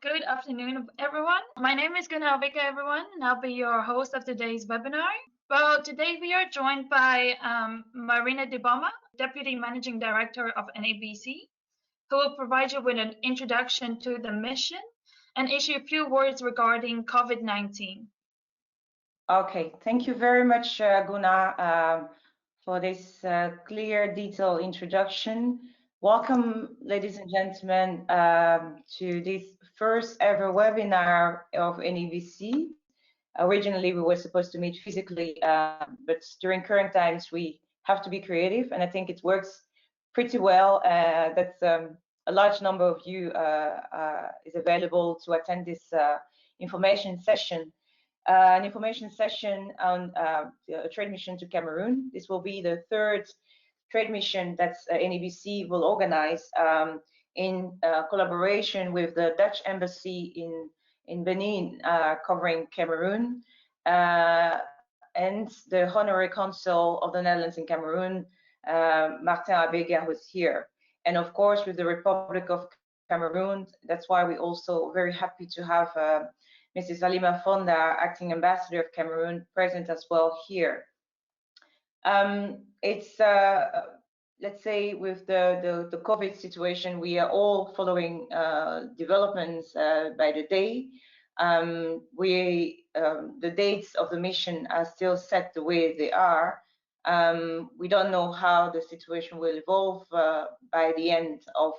Good afternoon, everyone. My name is Guna Alvika, everyone, and I'll be your host of today's webinar. Well, today we are joined by Marina Diboma, Deputy Managing Director of NABC, who will provide you with an introduction to the mission and issue a few words regarding COVID-19. Okay, thank you very much, Guna, for this clear, detailed introduction. Welcome, ladies and gentlemen, to this first ever webinar of NABC. Originally, we were supposed to meet physically, but during current times, we have to be creative, and I think it works pretty well. That a large number of you is available to attend this information session. An information session on a trade mission to Cameroon. This will be the third trade mission that NABC will organize in collaboration with the Dutch embassy in Benin, covering Cameroon, and the Honorary consul of the Netherlands in Cameroon, Martin Abega, who's here. And of course, with the Republic of Cameroon, that's why we're also very happy to have Mrs. Halima Fonda, Acting Ambassador of Cameroon, present as well here. It's, let's say, with the COVID situation, we are all following developments by the day. The dates of the mission are still set the way they are. We don't know how the situation will evolve by the end of,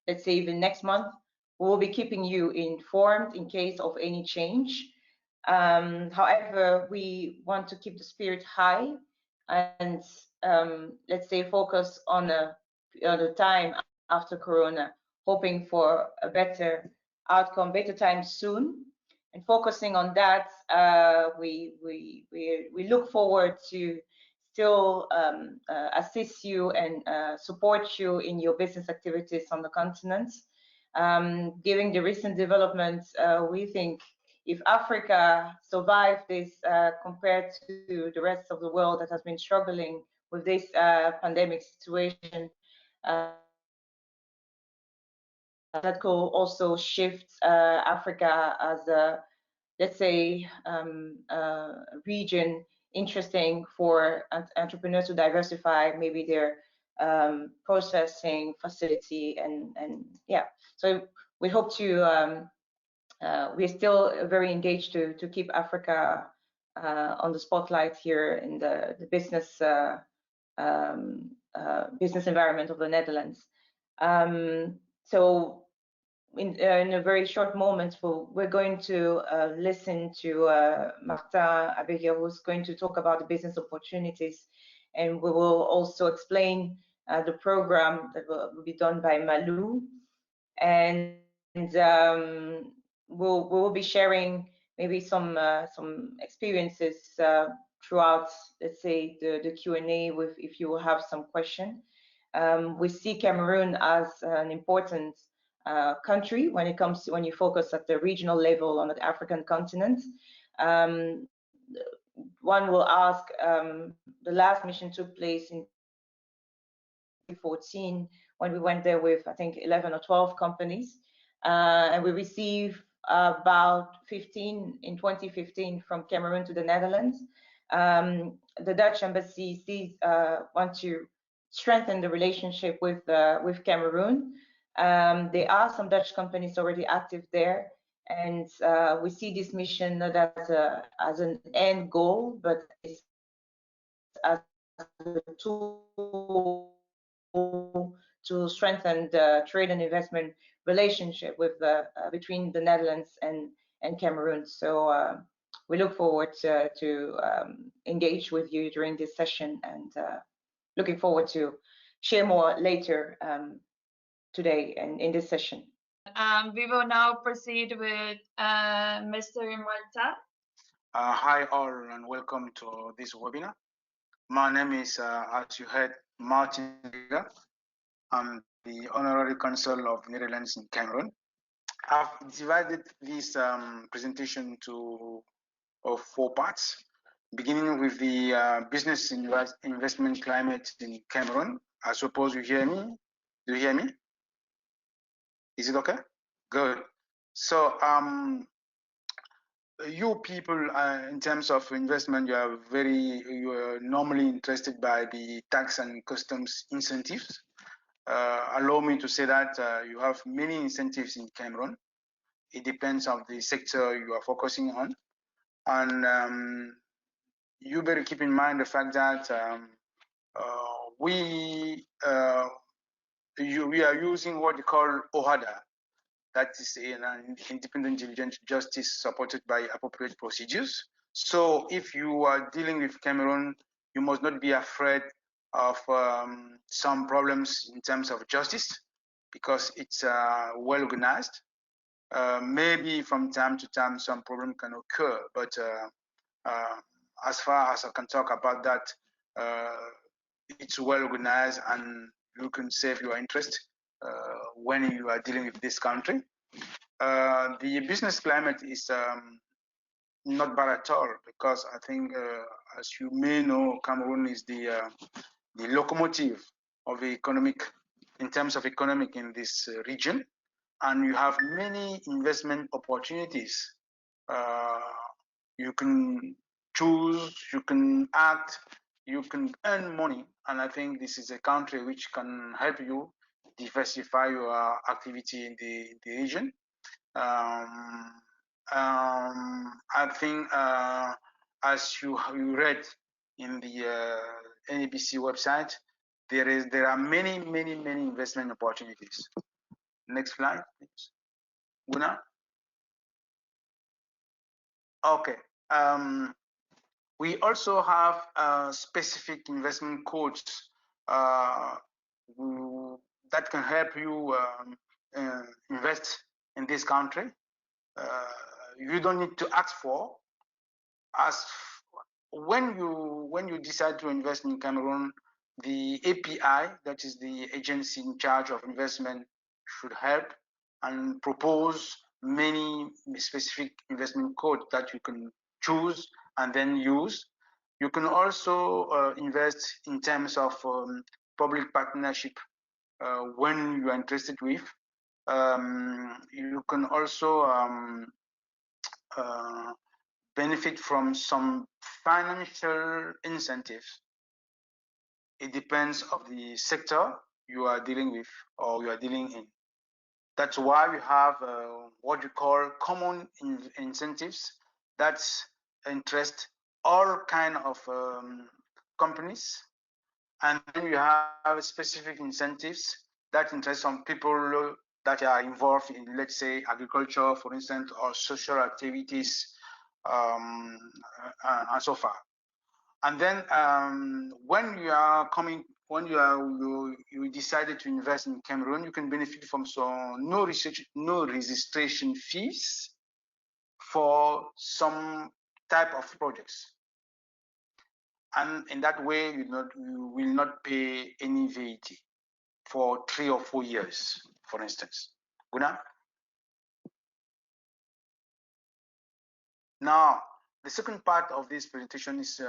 let's say, even next month. We will be keeping you informed in case of any change. However, we want to keep the spirit high and let's say focus on the time after Corona, hoping for a better outcome, better times soon. And focusing on that, we look forward to still assist you and support you in your business activities on the continent. Given the recent developments, we think if Africa survived this compared to the rest of the world that has been struggling with this pandemic situation, that could also shift Africa as a, let's say, region interesting for entrepreneurs to diversify maybe their processing facility and yeah. So we hope to, we're still very engaged to keep Africa on the spotlight here in the business business environment of the Netherlands. So in a very short moment, we're going to listen to Martin Abega, who's going to talk about the business opportunities, and we will also explain the program that will be done by Maloe, and we'll be sharing maybe some experiences throughout, let's say, the Q&A with if you will have some question. We see Cameroon as an important country when it comes to when you focus at the regional level on the African continent. One will ask, the last mission took place in 2014 when we went there with, I think, 11 or 12 companies, and we received about 15 in 2015 from Cameroon to the Netherlands. The Dutch embassy want to strengthen the relationship with Cameroon. There are some Dutch companies already active there, and we see this mission not as an end goal, but as a tool to strengthen the trade and investment relationship with between the Netherlands and Cameroon. So we look forward to engage with you during this session, and looking forward to share more later today and in this session. We will now proceed with Mr. Marta. Hi all, and welcome to this webinar. My name is, as you heard, Martin Abega. I'm the Honorary Consul of Netherlands in Cameroon. I've divided this presentation to 4 parts, beginning with the business investment climate in Cameroon. I suppose you hear me. Do you hear me? Is it okay? Good. So you people, in terms of investment, you are normally interested by the tax and customs incentives. Allow me to say that you have many incentives in Cameroon. It depends on the sector you are focusing on, and you better keep in mind the fact that we are using what you call OHADA, that is an independent diligent justice supported by appropriate procedures. So if you are dealing with Cameroon, you must not be afraid of some problems in terms of justice, because it's well organized. Maybe from time to time some problem can occur, but as far as I can talk about that, it's well organized and you can save your interest when you are dealing with this country. The business climate is not bad at all, because I think, as you may know, Cameroon is the locomotive of the economic, in terms of economic in this region, and you have many investment opportunities. You can choose, you can act, you can earn money, and I think this is a country which can help you diversify your activity in the region. I think, as you read in the NABC website, there are many investment opportunities. Next slide, please. Guna? Okay. We also have specific investment codes that can help you invest in this country. You don't need to ask for. When you decide to invest in Cameroon, the API, that is the agency in charge of investment, should help and propose many specific investment codes that you can choose and then use. You can also invest in terms of public partnership when you are interested with. You can also benefit from some financial incentives. It depends on the sector you are dealing with or you are dealing in. That's why we have what you call common incentives that interest all kind of companies, and then you have specific incentives that interest some people that are involved in, let's say, agriculture, for instance, or social activities, and so far. And then when you decided to invest in Cameroon, you can benefit from some no registration fees for some type of projects, and in that way you will not pay any VAT for 3 or 4 years, for instance. Guna? Now, the second part of this presentation is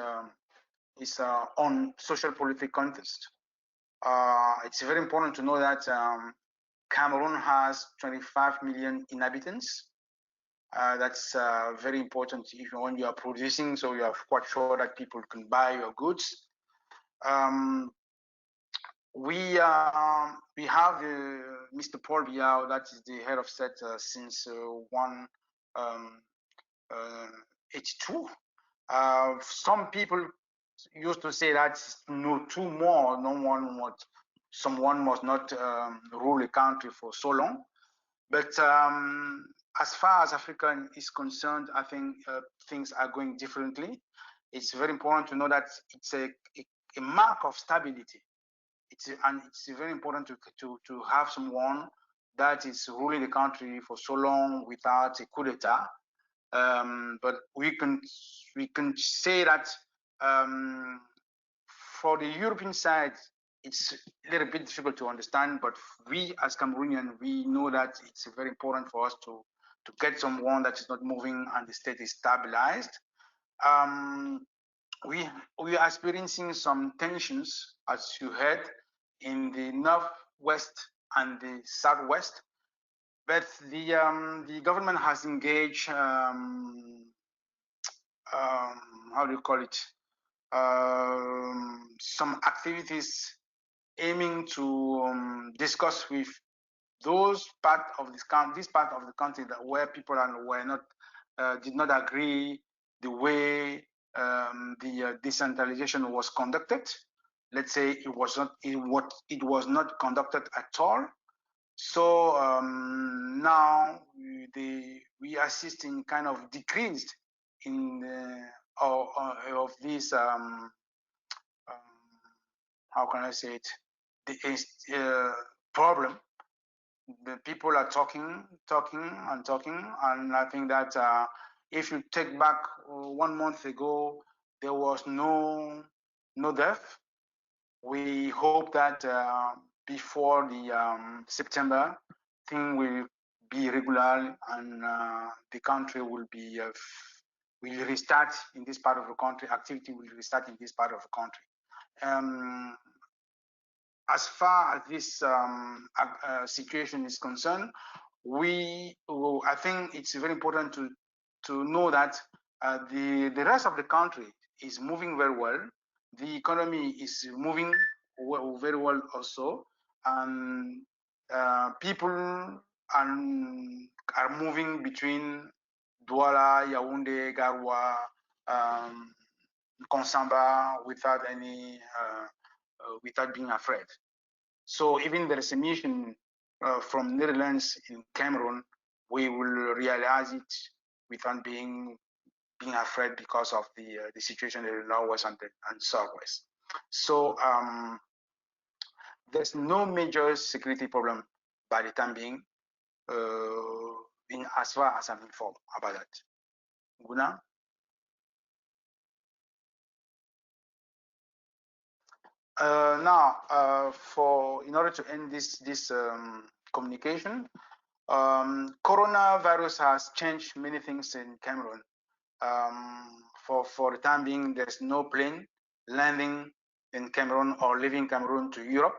on social political context. It's very important to know that Cameroon has 25 million inhabitants. That's very important when you are producing, so you are quite sure that people can buy your goods. We have Mr. Paul Biao, that is the head of state since 1982. Some people used to say that someone must not rule a country for so long. But as far as Africa is concerned, I think things are going differently. It's very important to know that it's a mark of stability. It's very important to have someone that is ruling the country for so long without a coup d'etat. But we can say that for the European side, it's a little bit difficult to understand, but we as Cameroonian, we know that it's very important for us to get someone that is not moving and the state is stabilized. We are experiencing some tensions, as you heard, in the northwest and the southwest. but the government has engaged how do you call it, some activities aiming to discuss with those part of this part of the country that where people were not did not agree the way the decentralization was conducted. Let's say it was not conducted at all. So now we assist in kind of decreased in of this how can I say it, the problem. The people are talking, and I think that if you take back 1 month ago, there was no death. We hope that before the September, thing will be regular and the country will be will restart in this part of the country. Activity will restart in this part of the country. As far as this situation is concerned, I think it's very important to know that the rest of the country is moving very well. The economy is moving very well also, and people are moving between Douala, Yaoundé, Garoua, Konsamba without any without being afraid. So even there is a mission from Netherlands in Cameroon, we will realize it without being afraid because of the situation in the northwest and southwest. So there's no major security problem by the time being, in as far as I'm informed about that. Guna? Now, in order to end this communication, coronavirus has changed many things in Cameroon. For the time being, there's no plane landing in Cameroon or leaving Cameroon to Europe,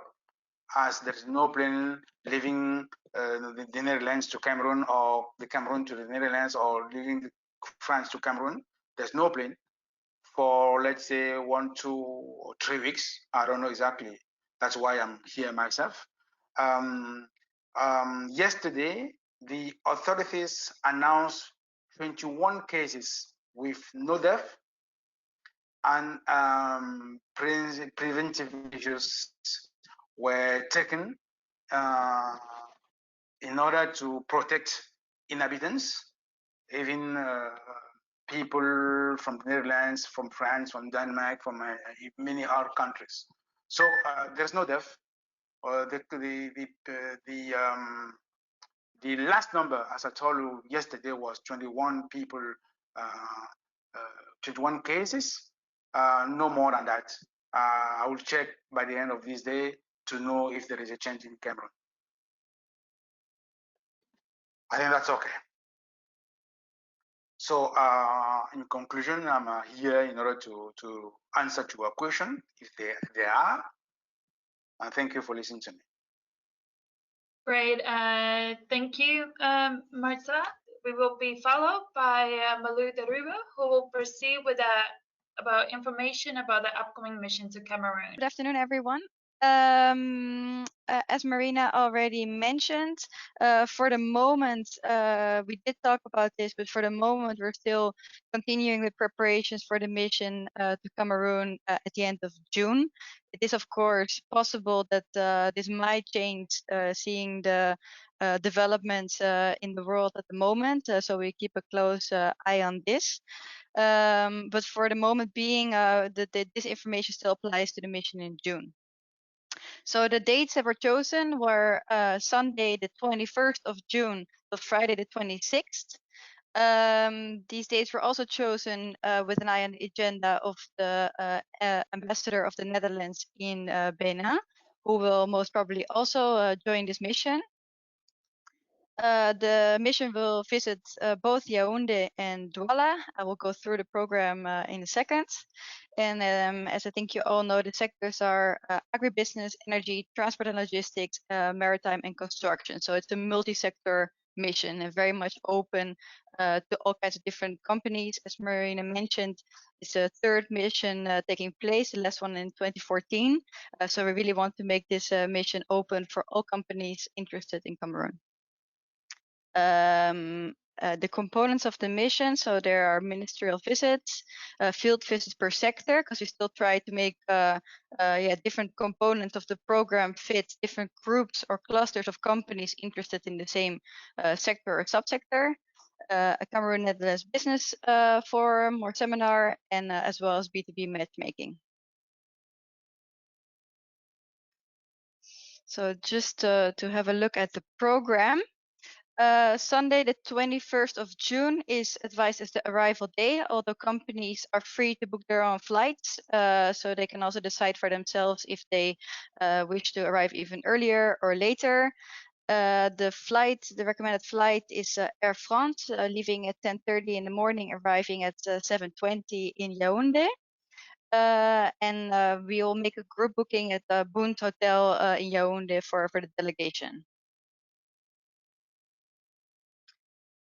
as there's no plane leaving the Netherlands to Cameroon, or the Cameroon to the Netherlands, or leaving France to Cameroon. There's no plane for, let's say, 1, 2, or 3 weeks. I don't know exactly. That's why I'm here myself. Yesterday, the authorities announced 21 cases with no death, and preventive measures were taken in order to protect inhabitants, even people from the Netherlands, from France, from Denmark, from many other countries. So there's no death. The last number, as I told you yesterday, was 21 people, 21 cases. No more than that. I will check by the end of this day to know if there is a change in Cameroon. I think that's okay. So in conclusion, I'm here in order to answer to a question, if there are. And thank you for listening to me. Great. Thank you, Marta. We will be followed by Maloe de Reuver, who will proceed with about information about the upcoming mission to Cameroon. Good afternoon, everyone. As Marina already mentioned, for the moment, we did talk about this, but for the moment, we're still continuing with preparations for the mission to Cameroon at the end of June. It is, of course, possible that this might change, seeing the developments in the world at the moment. So we keep a close eye on this. But for the moment being, this information still applies to the mission in June. So the dates that were chosen were Sunday, the 21st of June, to Friday, the 26th. These dates were also chosen with an eye on the agenda of the ambassador of the Netherlands in Benin, who will most probably also join this mission. The mission will visit both Yaoundé and Douala. I will go through the program in a second. And as I think you all know, the sectors are agribusiness, energy, transport and logistics, maritime and construction. So it's a multi-sector mission and very much open to all kinds of different companies. As Marina mentioned, it's a third mission taking place, the last one in 2014. So we really want to make this mission open for all companies interested in Cameroon. The components of the mission, so there are ministerial visits, field visits per sector, because we still try to make different components of the program fit different groups or clusters of companies interested in the same sector or subsector. A Cameroon Netherlands business forum or seminar, and as well as B2B matchmaking. So just to have a look at the program. Sunday, the 21st of June is advised as the arrival day, although companies are free to book their own flights, so they can also decide for themselves if they wish to arrive even earlier or later. The recommended flight is Air France, leaving at 10:30 in the morning, arriving at 7:20 in Yaoundé. And we will make a group booking at the Bund Hotel in Yaoundé for the delegation.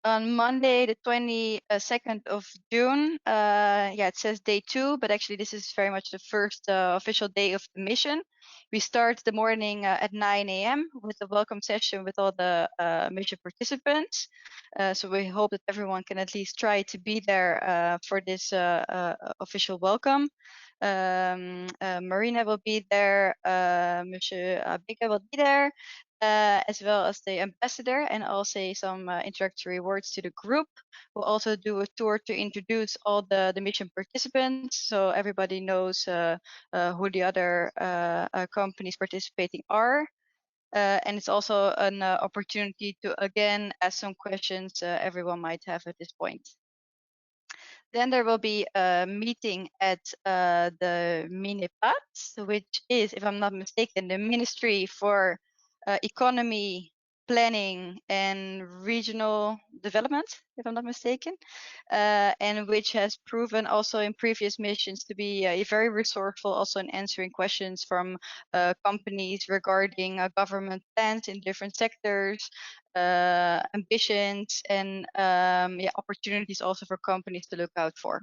On Monday, the 22nd of June, it says day 2, but actually this is very much the first official day of the mission. We start the morning at 9 a.m. with a welcome session with all the mission participants. So we hope that everyone can at least try to be there for this official welcome. Marina will be there, Monsieur Abega will be there, as well as the ambassador, and I'll say some introductory words to the group. We'll also do a tour to introduce all the mission participants, so everybody knows who the other companies participating are. And it's also an opportunity to again ask some questions everyone might have at this point. Then there will be a meeting at the MINEPAD, which is, if I'm not mistaken, the Ministry for Economy, Planning and Regional Development, if I'm not mistaken, and which has proven also in previous missions to be very resourceful, also in answering questions from companies regarding government plans in different sectors, ambitions, and opportunities also for companies to look out for.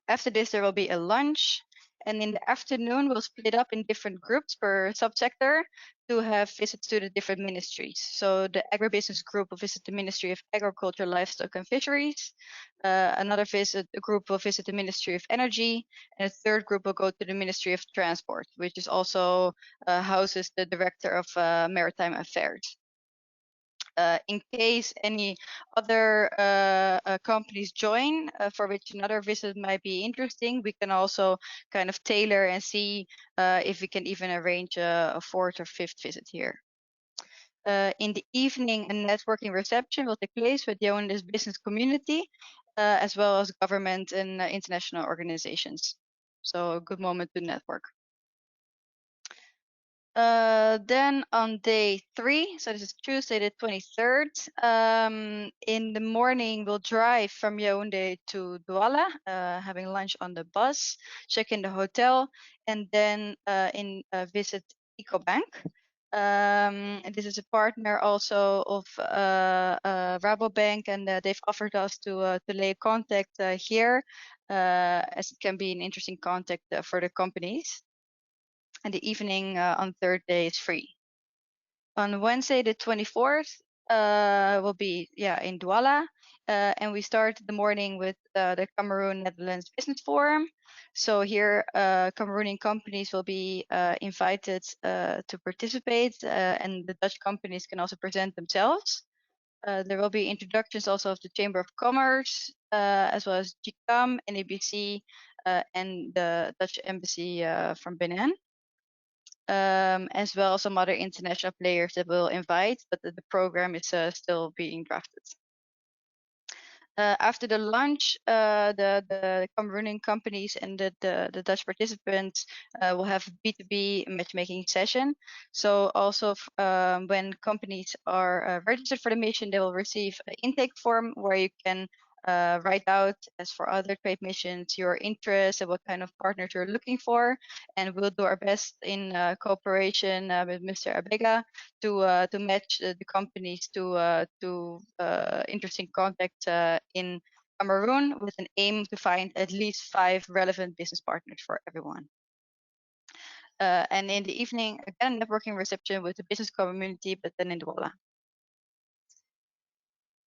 After this, there will be a lunch. And in the afternoon, we'll split up in different groups per subsector to have visits to the different ministries. So the agribusiness group will visit the Ministry of Agriculture, Livestock and Fisheries. Another group will visit the Ministry of Energy. And a third group will go to the Ministry of Transport, which is also houses the Director of Maritime Affairs. In case any other companies join for which another visit might be interesting, we can also kind of tailor and see if we can even arrange a fourth or fifth visit here. In the evening, a networking reception will take place with Yaoundé's business community, as well as government and international organizations. So a good moment to network. Then on day 3, so this is Tuesday the 23rd, in the morning we'll drive from Yaoundé to Douala, having lunch on the bus, check in the hotel, and then visit EcoBank. And this is a partner also of Rabobank, and they've offered us to lay contact here, as it can be an interesting contact for the companies. And the evening on third day is free. On Wednesday, the 24th, will be in Douala, and we start the morning with the Cameroon Netherlands Business Forum. So here, Cameroonian companies will be invited to participate, and the Dutch companies can also present themselves. There will be introductions also of the Chamber of Commerce, as well as GCAM, NABC, and the Dutch Embassy from Benin. As well as some other international players that we'll invite, but the program is still being drafted. After the lunch, the Cameroonian companies and the Dutch participants will have a B2B matchmaking session. So also when companies are registered for the mission, they will receive an intake form where you can write out, as for other trade missions, your interests and what kind of partners you're looking for. And we'll do our best in cooperation with Mr. Abega to match the companies to interesting contacts in Cameroon, with an aim to find at least 5 relevant business partners for everyone. And in the evening, again, networking reception with the business community, but then in Douala.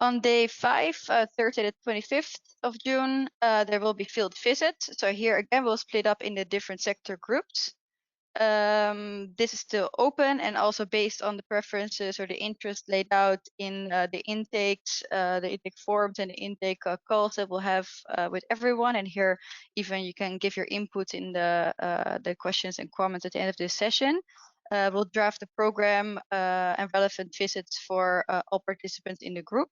On day 5, Thursday the 25th of June, there will be field visits. So here again, we'll split up in the different sector groups. This is still open and also based on the preferences or the interest laid out in the intakes, the intake forms and the intake calls that we'll have with everyone. And here, even you can give your input in the questions and comments at the end of this session. We'll draft the program and relevant visits for all participants in the group.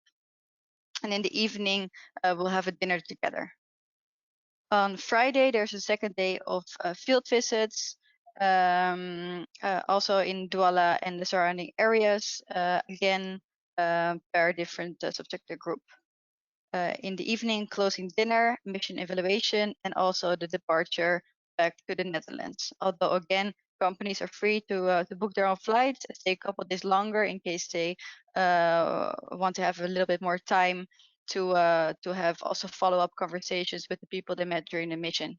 And in the evening, we'll have a dinner together. On Friday, there's a second day of field visits, also in Douala and the surrounding areas, again, per different subsector group. In the evening, closing dinner, mission evaluation, and also the departure back to the Netherlands. Although again, companies are free to book their own flights, stay a couple of days longer in case they want to have a little bit more time to have also follow-up conversations with the people they met during the mission.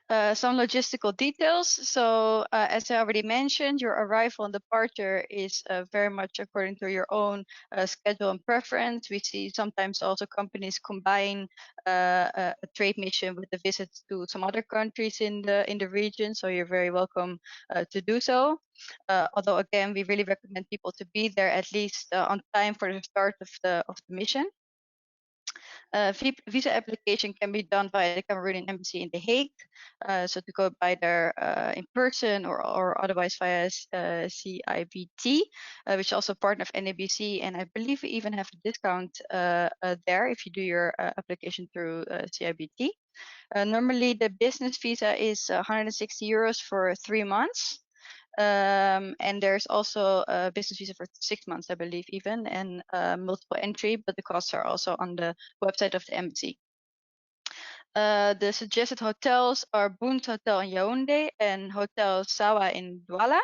Some logistical details. So as I already mentioned, your arrival and departure is very much according to your own schedule and preference. We see sometimes also companies combine a trade mission with the visits to some other countries in the region. So you're very welcome to do so. Although again, we really recommend people to be there at least on time for the start of the mission. Visa application can be done via the Cameroonian embassy in The Hague. So to go by there in person or otherwise via CIBT, which is also partner of NABC. And I believe we even have a discount there if you do your application through CIBT. Normally, the business visa is 160 euros for 3 months. And there's also a business visa for 6 months, I believe, even, and multiple entry, but the costs are also on the website of the embassy. The suggested hotels are Boons Hotel in Yaoundé and Hotel Sawa in Douala.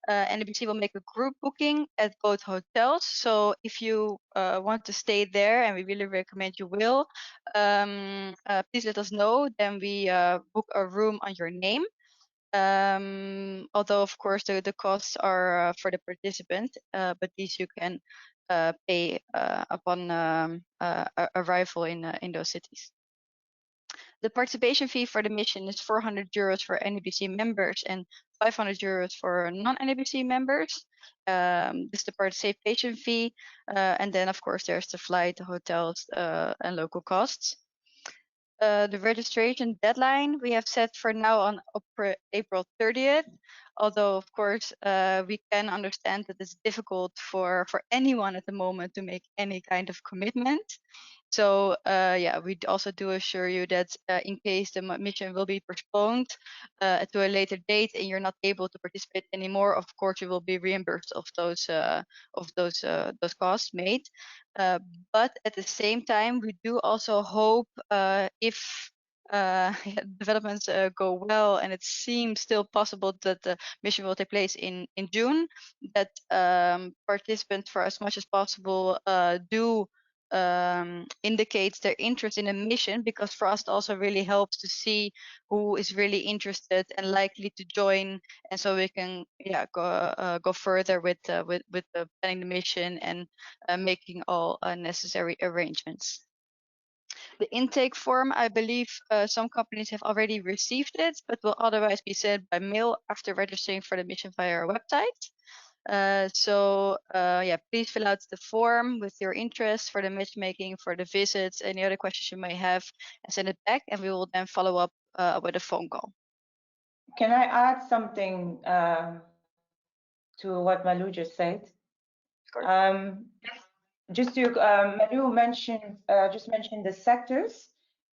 NABC will make a group booking at both hotels. So if you want to stay there, and we really recommend you will, please let us know. Then we book a room on your name. Although of course the costs are for the participant, but these you can pay upon arrival in those cities. The participation fee for the mission is 400 euros for NABC members and 500 euros for non-NABC members. This is the participation fee, and then of course there's the flight, the hotels, and local costs. The registration deadline we have set for now on April 30th, although of course we can understand that it's difficult for anyone at the moment to make any kind of commitment. So yeah, we also do assure you that in case the mission will be postponed to a later date and you're not able to participate anymore, of course you will be reimbursed of those costs made. But at the same time, we do also hope if developments go well and it seems still possible that the mission will take place in June, that participants for as much as possible do indicates their interest in a mission, because for us it also really helps to see who is really interested and likely to join, and so we can go further with planning the mission and making all necessary arrangements. The intake form, I believe some companies have already received it, but will otherwise be sent by mail after registering for the mission via our website. So yeah, please fill out the form with your interest for the matchmaking, for the visits, any other questions you may have, and send it back, and we will then follow up with a phone call. Can I add something to what Maloe just said? just to Maloe just mentioned the sectors.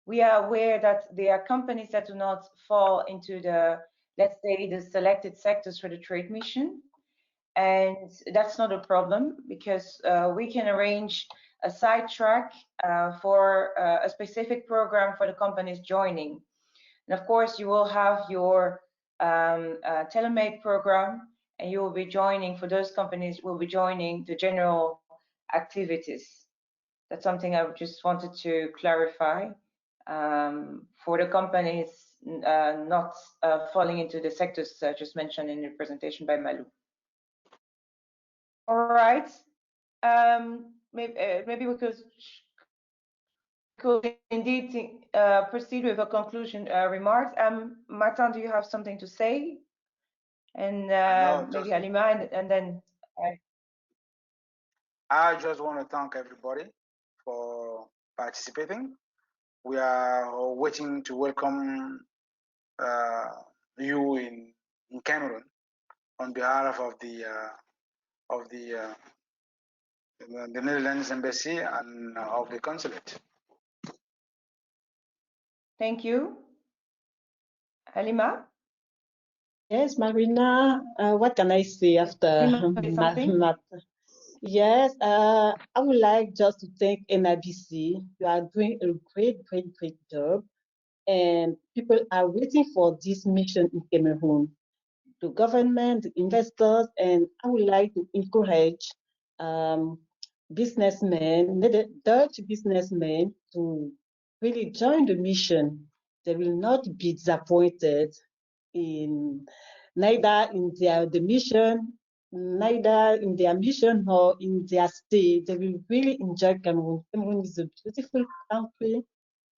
We are aware that there are companies that do not fall into the, let's say, the selected sectors for the trade mission. And that's not a problem because we can arrange a side track for a specific program for the companies joining. And of course, you will have your tailor-made program, and you will be joining, for those companies, will be joining the general activities. That's something I just wanted to clarify for the companies not falling into the sectors just mentioned in the presentation by Maloe. All right. Maybe we could indeed proceed with a conclusion remarks. Martin, do you have something to say? And No, maybe Halima, and then I just want to thank everybody for participating. We are waiting to welcome you in Cameroon on behalf of the Netherlands Embassy and of the consulate. Thank you. Halima? Yes, Marina, what can I say after Matt? Yes, I would like just to thank NABC. You are doing a great job, and people are waiting for this mission in Cameroon. The government, the investors, and I would like to encourage businessmen, Dutch businessmen, to really join the mission. They will not be disappointed in neither in the mission, neither in their mission or in their stay. They will really enjoy Cameroon. Cameroon is a beautiful country.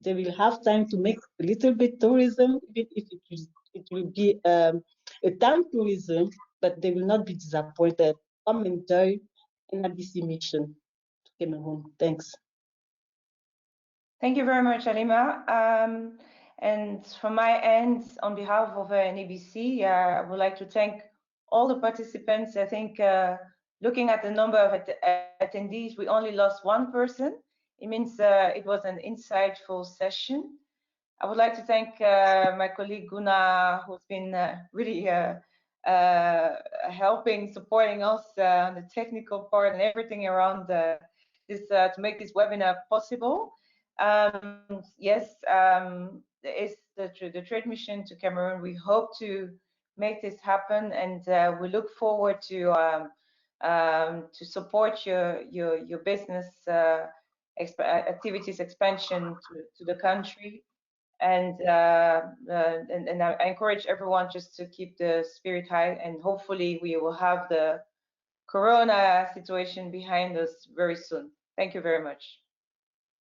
They will have time to make a little bit tourism, even if it will be a town tourism, but they will not be disappointed. Come enjoy NABC mission to Cameroon. Thanks. Thank you very much, Halima. And from my end, on behalf of NABC, I would like to thank all the participants. I think looking at the number of attendees, we only lost one person. It means it was an insightful session. I would like to thank my colleague Guna, who's been really helping, supporting us on the technical part and everything around this to make this webinar possible. Yes, it's the trade mission to Cameroon. We hope to make this happen, and we look forward to support your business activities expansion to the country. And I encourage everyone just to keep the spirit high, and hopefully we will have the Corona situation behind us very soon. Thank you very much.